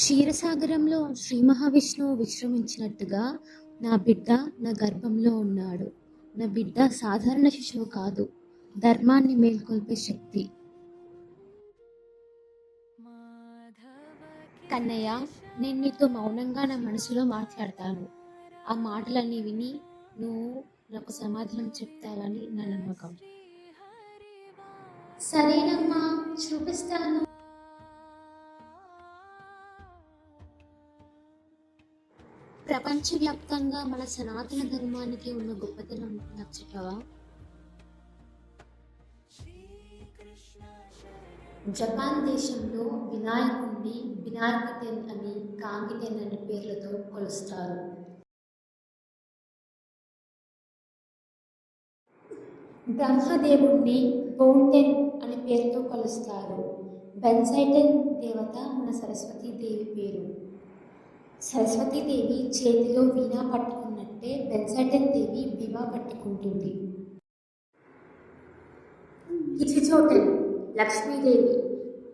క్షీరసాగరంలో శ్రీ మహావిష్ణువు విశ్రమించినట్టుగా నా బిడ్డ నా గర్భంలో ఉన్నాడు. నా బిడ్డ సాధారణ శిశువు కాదు, ధర్మాన్ని మేల్కొల్పే శక్తి. కన్నయ్య, నేను నీతో మౌనంగా నా మనసులో మాట్లాడతాను. ఆ మాటలన్నీ విని నువ్వు నాకు సమాధానం చెప్తావని నా నమ్మకం. సరేనమ్మా, చూపిస్తాను. ప్రపంచవ్యాప్తంగా మన సనాతన ధర్మానికి ఉన్న గొప్పతనం నచ్చటవా? జపాన్ దేశంలో వినాయకుడిని వినాయకటెన్ అని, కాంగిటెన్ అనే పేర్లతో కొలుస్తారు. బ్రహ్మదేవుణ్ణి బోంటెన్ అనే పేరుతో కొలుస్తారు. బెన్సైటెన్ దేవత మన సరస్వతీదేవి పేరు. సరస్వతీదేవి చేతిలో వీణ పట్టుకున్నట్టే బెన్సైటెన్ దేవి బివా పట్టుకుంటుంది. కిచిచోటెన్ లక్ష్మీదేవి.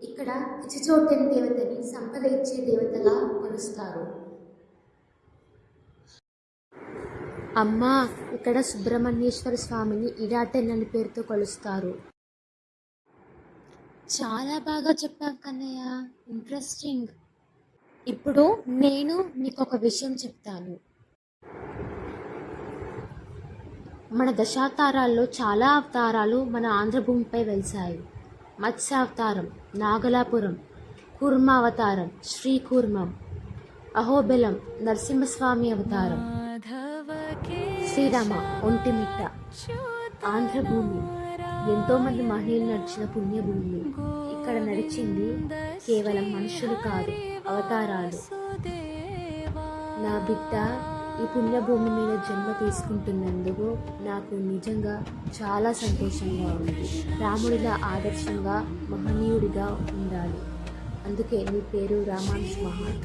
ఇక్కడ కిచిచోటెన్ దేవతని సంపద ఇచ్చే దేవతగా కొలుస్తారు. అమ్మా, ఇక్కడ సుబ్రహ్మణ్యేశ్వర స్వామిని ఇడాటెన్ అనే పేరుతో కొలుస్తారు. చాలా బాగా చెప్పావు కన్నయ్య, ఇంట్రెస్టింగ్. ఇప్పుడు నేను నీకు ఒక విషయం చెప్తాను. మన దశావతారాల్లో చాలా అవతారాలు మన ఆంధ్రభూమిపై వెలిశాయి. మత్స్యావతారం నాగలాపురం, కూర్మావతారం శ్రీకూర్మం, అహోబెలం నరసింహస్వామి అవతారం, శ్రీరామ ఒంటిమిట్ట. ఆంధ్రభూమి ఎంతోమంది మహిళలు నడిచిన పుణ్యభూమి. ఇక్కడ నడిచింది కేవలం మనుషులు కాదు, అవతారాలు. నా బిడ్డ ఈ పుణ్యభూమి మీద జన్మ తీసుకుంటున్నందుకు నాకు నిజంగా చాలా సంతోషంగా ఉంది. రాముడిలా ఆదర్శంగా మహనీయుడిగా ఉండాలి. అందుకే నీ పేరు రామానుజ్ మహాన్.